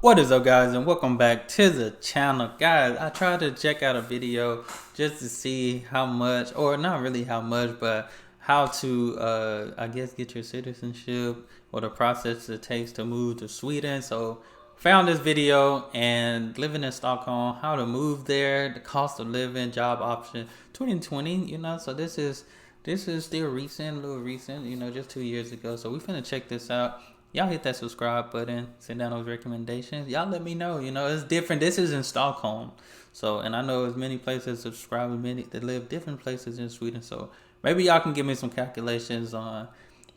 What is up, guys, and welcome back to the channel. Guys, I tried to check out a video just to see how much, or not really how much, but how to I guess get your citizenship or the process it takes to move to Sweden. So found this video, and living in Stockholm, how to move there, the cost of living, job option, 2020, so this is still recent, a little recent, just 2 years ago. So we finna check this out. Y'all hit that subscribe button, send down those recommendations. Y'all let me know, it's different. This is in Stockholm. So, and I know there's many places subscribe, many that live different places in Sweden. So maybe y'all can give me some calculations on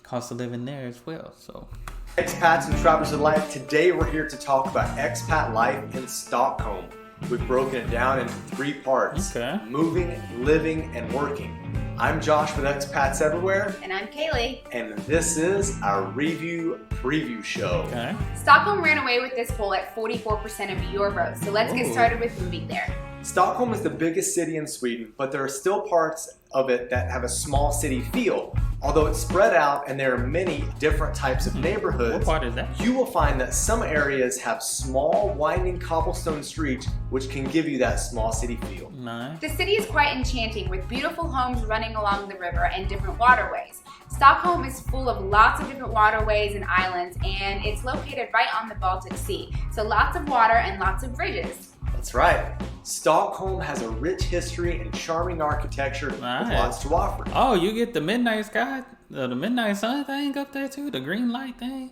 cost of living there as well. So expats and travelers of life, today we're here to talk about expat life in Stockholm. We've broken it down into 3 parts. Okay. Moving, living, and working. I'm Josh with Expats Everywhere. And I'm Kaylee. And this is our review preview show. Okay. Stockholm ran away with this poll at 44% of your vote. So let's get started with moving there. Stockholm is the biggest city in Sweden, but there are still parts of it that have a small city feel. Although it's spread out and there are many different types of neighborhoods, What part is that? you will find that some areas have small, winding cobblestone streets, which can give you that small city feel. Nice. The city is quite enchanting with beautiful homes running along the river and different waterways. Stockholm is full of lots of different waterways and islands, and it's located right on the Baltic Sea. So lots of water and lots of bridges. That's right. Stockholm has a rich history and charming architecture with lots to offer. Oh, you get the midnight sky, the midnight sun thing up there too, the green light thing.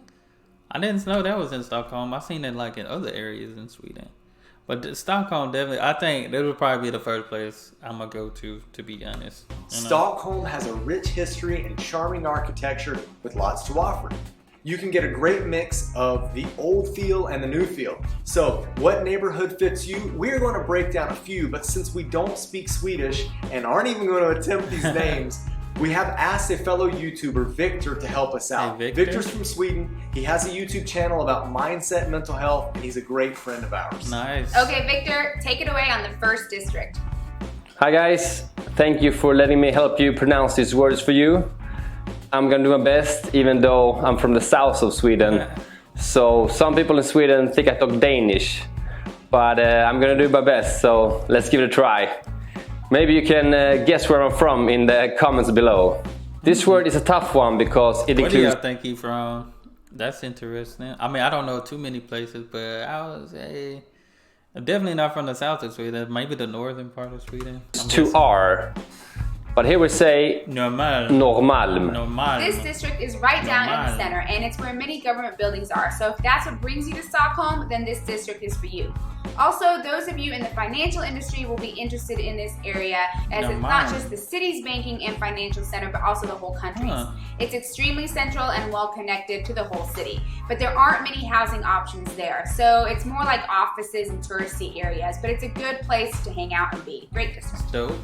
I didn't know that was in Stockholm. I've seen it like in other areas in Sweden. But Stockholm definitely, I think that would probably be the first place I'm going to be honest. Stockholm has a rich history and charming architecture with lots to offer. You can get a great mix of the old feel and the new feel. So what neighborhood fits you? We're going to break down a few, but since we don't speak Swedish and aren't even going to attempt these names, we have asked a fellow YouTuber, Victor, to help us out. Hey, Victor. Victor's from Sweden. He has a YouTube channel about mindset and mental health, and he's a great friend of ours. Nice. Okay, Victor, take it away on the first district. Hi guys, thank you for letting me help you pronounce these words for you. I'm gonna do my best, even though I'm from the south of Sweden. So some people in Sweden think I talk Danish, but I'm gonna do my best, so let's give it a try. Maybe you can guess where I'm from in the comments below. This word is a tough one because it Where do includes... y'all think he from? That's interesting. I mean, I don't know too many places, but I would say definitely not from the south of Sweden. Maybe the northern part of Sweden. to R. But here we say Norrmalm. This district is right down in the center, and it's where many government buildings are. So if that's what brings you to Stockholm, then this district is for you. Also, those of you in the financial industry will be interested in this area, as it's not just the city's banking and financial center, but also the whole country's. It's extremely central and well connected to the whole city, but there aren't many housing options there. So it's more like offices and touristy areas, but it's a good place to hang out and be. Great district. Dope.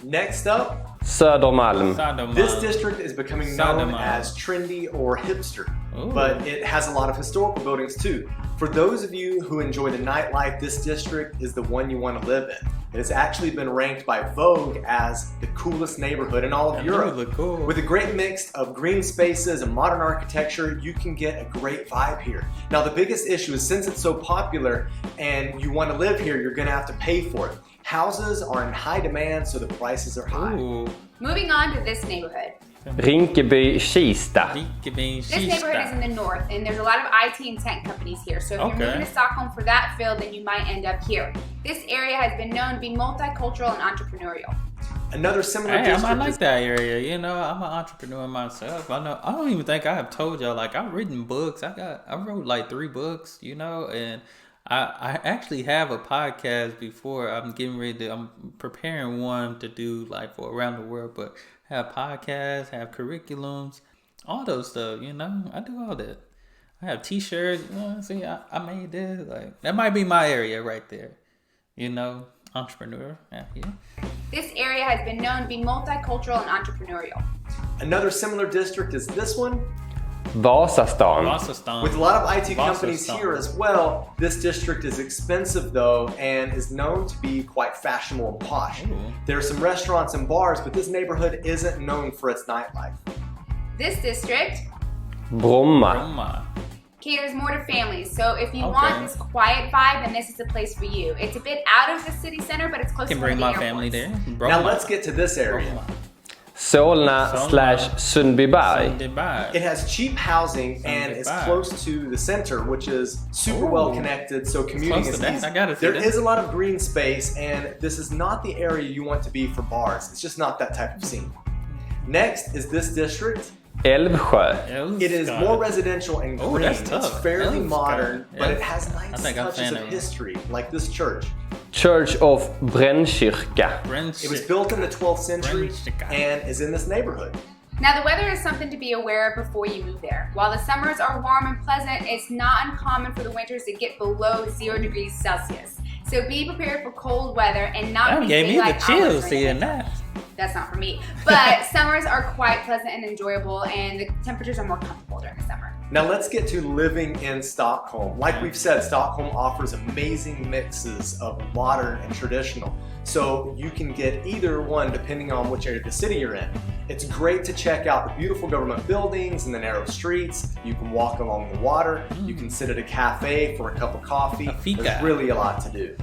Next up, Södermalm. this district is becoming known as trendy or hipster, but it has a lot of historical buildings too. For those of you who enjoy the nightlife, this district is the one you want to live in. It has actually been ranked by Vogue as the coolest neighborhood in all of Europe. Cool. With a great mix of green spaces and modern architecture, you can get a great vibe here. Now the biggest issue is, since it's so popular and you want to live here, you're going to have to pay for it. Houses are in high demand, so the prices are high. Moving on to this neighborhood. Rinkeby-Kista. This neighborhood is in the north, and there's a lot of IT and tech companies here. So if you're moving to Stockholm for that field, then you might end up here. This area has been known to be multicultural and entrepreneurial. Another similar district. I like that area. I'm an entrepreneur myself. I don't even think I have told y'all. Like, I've written books. I wrote like 3 books. And I actually have a podcast before. I'm preparing one to do like for around the world, but have podcasts, have curriculums, all those stuff, I do all that. I have t-shirts, see, I made this, like, that might be my area right there, entrepreneur. Yeah. This area has been known to be multicultural and entrepreneurial. Another similar district is this one. Vasastan. With a lot of IT companies here as well, this district is expensive though, and is known to be quite fashionable and posh. There are some restaurants and bars, but this neighborhood isn't known for its nightlife. This district Bromma. caters more to families. So if you want this quiet vibe, then this is the place for you. It's a bit out of the city center, but it's close to bring one my of the family there. Now let's get to this area. Solna/Sundbyberg. It has cheap housing and is close to the center, which is super well connected, so commuting is easy. There is a lot of green space, and this is not the area you want to be for bars. It's just not that type of scene. Next is this district. Älvsjö. It is more residential and green. It's fairly modern, but it has nice touches of history, like this church. Church of Brännkyrka. It was built in the 12th century and is in this neighborhood. Now the weather is something to be aware of before you move there. While the summers are warm and pleasant, it's not uncommon for the winters to get below 0 degrees Celsius. So be prepared for cold weather and not be gave me the chills seeing that. That's not for me. But summers are quite pleasant and enjoyable, and the temperatures are more comfortable during the summer. Now let's get to living in Stockholm. Like we've said, Stockholm offers amazing mixes of modern and traditional. So you can get either one depending on which area of the city you're in. It's great to check out the beautiful government buildings and the narrow streets. You can walk along the water. You can sit at a cafe for a cup of coffee. There's really a lot to do.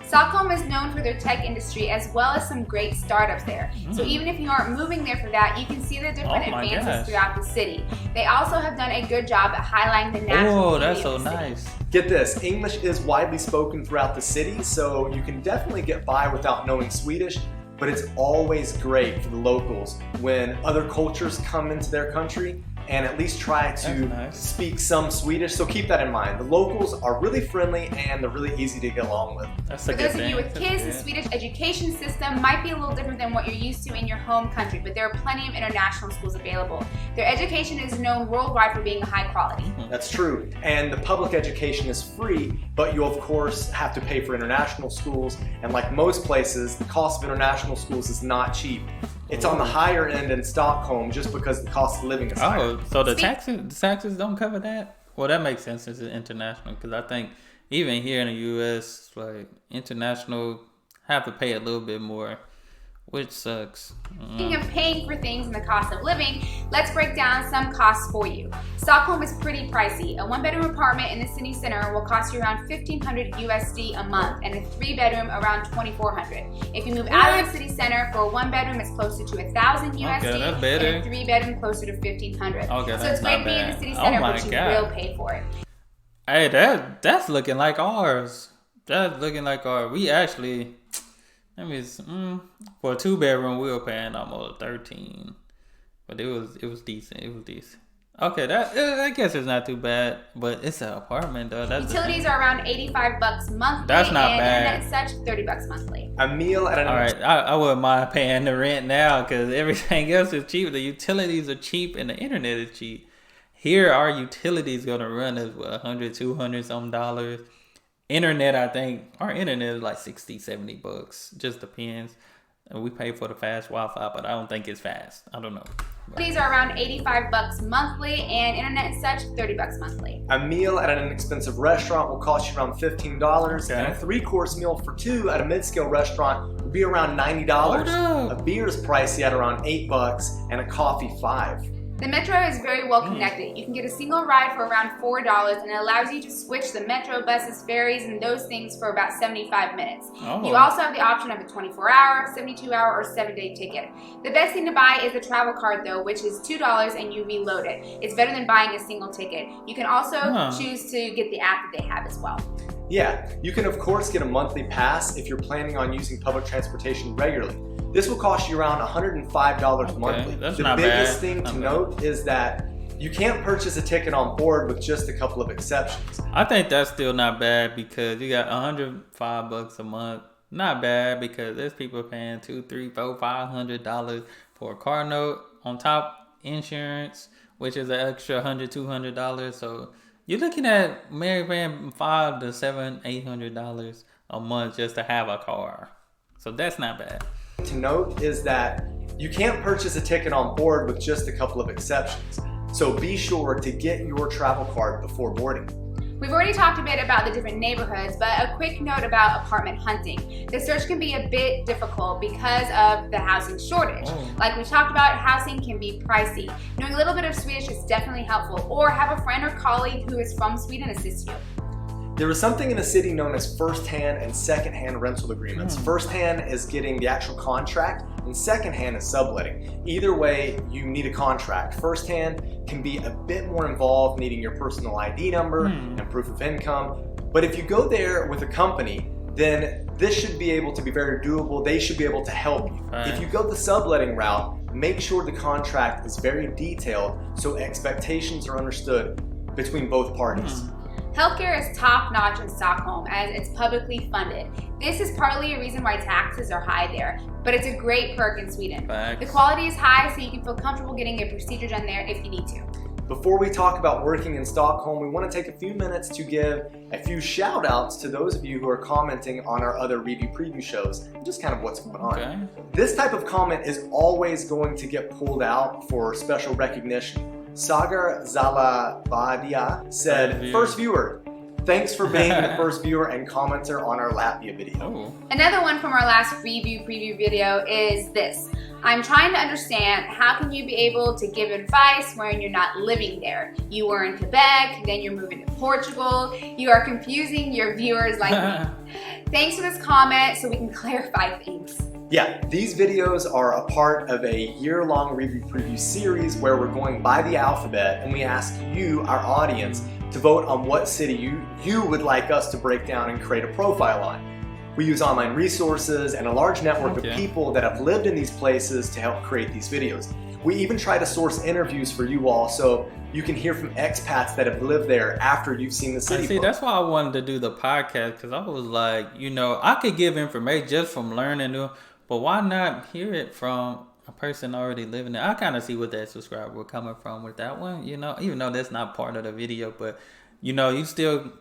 Stockholm is known for their tech industry as well as some great startups there. So even if you aren't moving there for that, you can see the different advances throughout the city. They also have done a good job at highlighting the natural beauty of the city. Get this, English is widely spoken throughout the city, so you can definitely get by without knowing Swedish, but it's always great for the locals when other cultures come into their country and at least try to speak some Swedish, so keep that in mind. The locals are really friendly and they're really easy to get along with. For those of you with kids, the Swedish education system might be a little different than what you're used to in your home country, but there are plenty of international schools available. Their education is known worldwide for being high quality. That's true, and the public education is free, but you of course have to pay for international schools, and like most places, the cost of international schools is not cheap. It's on the higher end in Stockholm just because the cost of living is higher. So the taxes don't cover that? Well, that makes sense since it's international, because I think even here in the U.S., like international have to pay a little bit more, which sucks. Speaking of paying for things and the cost of living, let's break down some costs for you. Stockholm is pretty pricey. A 1-bedroom apartment in the city center will cost you around $1,500 USD a month, and a 3-bedroom around $2,400. If you move out of the city center, for a 1-bedroom it's closer to $1,000 USD, and a 3-bedroom closer to $1,500. So it's great to be in the city center, but you will pay for it. Hey, that's looking like ours. That's looking like ours. We actually, for a 2-bedroom we were paying almost $13, but it was decent. It was decent. Okay, that I guess it's not too bad, but it's an apartment though. Utilities are around $85 monthly. That's not bad. And internet such $30 monthly. A meal at an I wouldn't mind paying the rent now because everything else is cheap. The utilities are cheap and the internet is cheap. Here, our utilities gonna run us $100, $200 some dollars. Internet, I think our internet is like $60, $70. Just depends. And we pay for the fast Wi-Fi, but I don't think it's fast. I don't know. These are around $85 monthly, and internet and such $30 monthly. A meal at an inexpensive restaurant will cost you around $15, and a 3-course meal for 2 at a mid-scale restaurant will be around $90. A beer is pricey at around $8, and a coffee $5. The metro is very well connected. You can get a single ride for around $4, and it allows you to switch the metro, buses, ferries, and those things for about 75 minutes. You also have the option of a 24-hour, 72-hour, or 7-day ticket. The best thing to buy is the travel card though, which is $2 and you reload it. It's better than buying a single ticket. You can also choose to get the app that they have as well. Yeah, you can of course get a monthly pass if you're planning on using public transportation regularly. This will cost you around $105 monthly. The biggest thing to note is that you can't purchase a ticket on board with just a couple of exceptions. I think that's still not bad because you got $105 a month. Not bad because there's people paying $200, $300, $400, $500 for a car note. On top, insurance, which is an extra $100, $200. So you're looking at maybe paying $500 to $700, $800 a month just to have a car. So that's not bad. To note is that you can't purchase a ticket on board with just a couple of exceptions. So be sure to get your travel card before boarding. We've already talked a bit about the different neighborhoods, but a quick note about apartment hunting. The search can be a bit difficult because of the housing shortage. Like we talked about, housing can be pricey. Knowing a little bit of Swedish is definitely helpful, or have a friend or colleague who is from Sweden assist you. There is something in the city known as first-hand and second-hand rental agreements. First-hand is getting the actual contract, and second-hand is subletting. Either way, you need a contract. First-hand can be a bit more involved, needing your personal ID number and proof of income. But if you go there with a company, then this should be able to be very doable. They should be able to help you. If you go the subletting route, make sure the contract is very detailed so expectations are understood between both parties. Healthcare is top-notch in Stockholm as it's publicly funded. This is partly a reason why taxes are high there, but it's a great perk in Sweden. The quality is high, so you can feel comfortable getting a procedure done there if you need to. Before we talk about working in Stockholm, we want to take a few minutes to give a few shout outs to those of you who are commenting on our other review preview shows, just kind of what's going on. This type of comment is always going to get pulled out for special recognition. Sagar Zalavadia said, first viewer, thanks for being the first viewer and commenter on our Latvia video. Another one from our last review preview video is this. I'm trying to understand, how can you be able to give advice when you're not living there? You were in Quebec, then you're moving to Portugal. You are confusing your viewers like me. Thanks for this comment so we can clarify things. Yeah, these videos are a part of a year-long review preview series where we're going by the alphabet and we ask you, our audience, to vote on what city you would like us to break down and create a profile on. We use online resources and a large network of people that have lived in these places to help create these videos. We even try to source interviews for you all so you can hear from expats that have lived there after you've seen the city. See, that's why I wanted to do the podcast, because I was like, you know, I could give information just from learning new, but why not hear it from a person already living there? I kind of see what that subscriber were coming from with that one, you know, even though that's not part of the video, but you know, you still,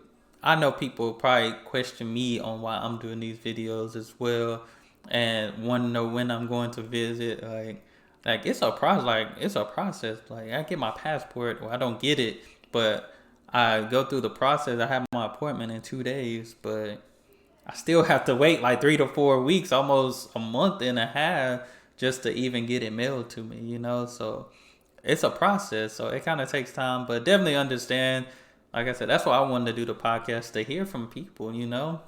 I know people probably question me on why I'm doing these videos as well, and want to know when I'm going to visit. Like it's a process. Like I get my passport, or I don't get it, but I go through the process. I have my appointment in 2 days, but I still have to wait like 3 to 4 weeks, almost a month and a half, just to even get it mailed to me, you know? So it's a process. So it kind of takes time, but definitely understand. Like I said, that's why I wanted to do the podcast, to hear from people, you know?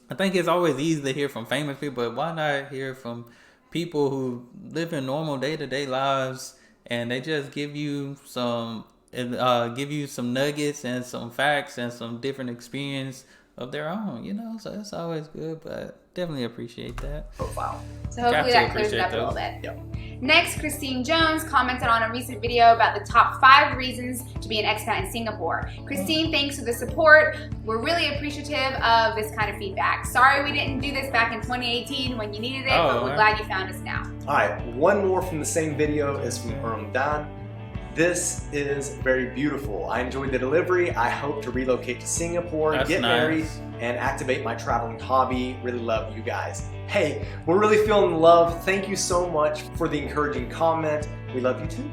I think it's always easy to hear from famous people, but why not hear from people who live in normal day-to-day lives, and they just give you some nuggets and some facts and some different experience of their own, you know? So it's always good, but definitely appreciate that. Profile. So hopefully that clears it up a little bit. Yep. Next, Christine Jones commented on a recent video about the top 5 reasons to be an expat in Singapore. Christine, thanks for the support. We're really appreciative of this kind of feedback. Sorry we didn't do this back in 2018 when you needed it, but we're glad you found us now. All right, one more from the same video is from Dan. This is very beautiful. I enjoyed the delivery. I hope to relocate to Singapore, get married, and activate my traveling hobby. Really love you guys. Hey, we're really feeling the love. Thank you so much for the encouraging comment. We love you too.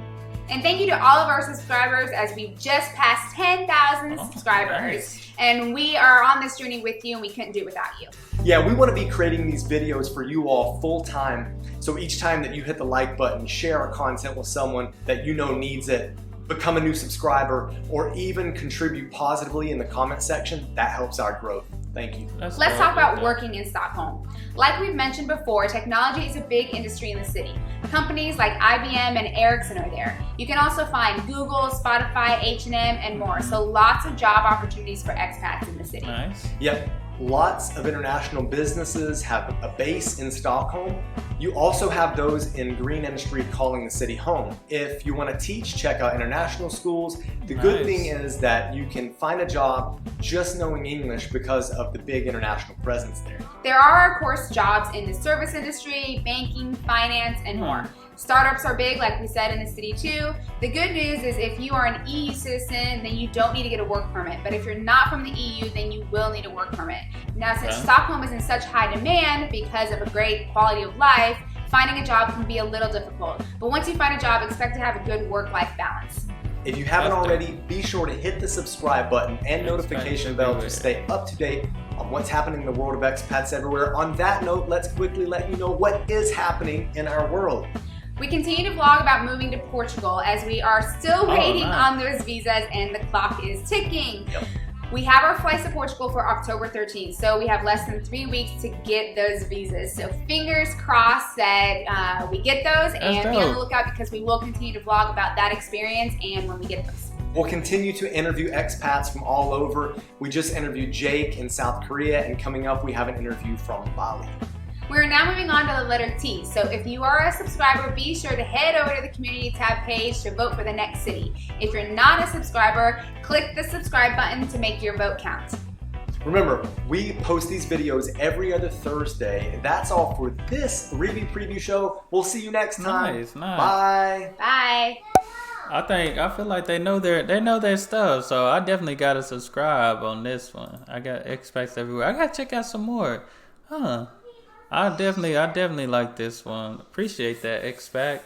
And thank you to all of our subscribers, as we've just passed 10,000 subscribers. And we are on this journey with you, and we couldn't do it without you. Yeah, we want to be creating these videos for you all full time. So each time that you hit the like button, share our content with someone that you know needs it, become a new subscriber, or even contribute positively in the comment section, that helps our growth. Thank you. Let's talk about working in Stockholm. Like we've mentioned before, technology is a big industry in the city. Companies like IBM and Ericsson are there. You can also find Google, Spotify, H&M, and more. So lots of job opportunities for expats in the city. Nice. Yep. Lots of international businesses have a base in Stockholm. You also have those in green industry calling the city home. If you want to teach, check out international schools. The good thing is that you can find a job just knowing English because of the big international presence there. There are, of course, jobs in the service industry, banking, finance, and more. Startups are big, like we said, in the city too. The good news is if you are an EU citizen, then you don't need to get a work permit. But if you're not from the EU, then you will need a work permit. Now, since Stockholm is in such high demand because of a great quality of life, finding a job can be a little difficult. But once you find a job, expect to have a good work-life balance. If you haven't That's already, be sure to hit the subscribe button and notification bell to stay up to date on what's happening in the world of expats everywhere. On that note, let's quickly let you know what is happening in our world. We continue to vlog about moving to Portugal as we are still waiting on those visas and the clock is ticking. Yep. We have our flights to Portugal for October 13th, so we have less than 3 weeks to get those visas. So fingers crossed that we get those, and be on the lookout because we will continue to vlog about that experience and when we get those. We'll continue to interview expats from all over. We just interviewed Jake in South Korea, and coming up we have an interview from Bali. We're now moving on to the letter T. So if you are a subscriber, be sure to head over to the community tab page to vote for the next city. If you're not a subscriber, click the subscribe button to make your vote count. Remember, we post these videos every other Thursday. That's all for this review preview show. We'll see you next time. Nice. Bye. Bye. I feel like they know their stuff, so I definitely gotta subscribe on this one. I got expats everywhere. I gotta check out some more. I definitely like this one. Appreciate that, expat.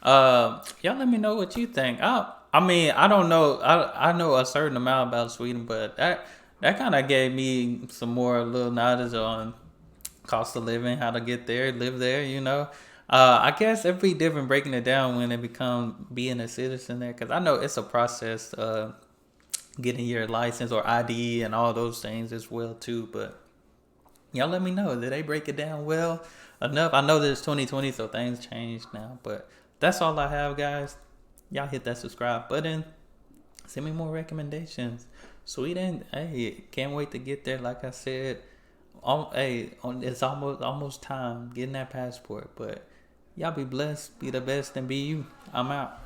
Y'all let me know what you think. I mean, I don't know. I know a certain amount about Sweden, but that kind of gave me some more little knowledge on cost of living, how to get there, live there. You know, I guess it'd be different breaking it down when it becomes being a citizen there, because I know it's a process, getting your license or ID and all those things as well too, but. Y'all let me know. Did they break it down well enough? I know that it's 2020, so things changed now. But that's all I have, guys. Y'all hit that subscribe button. Send me more recommendations. Sweden, hey, can't wait to get there. Like I said, it's almost time getting that passport. But y'all be blessed, be the best, and be you. I'm out.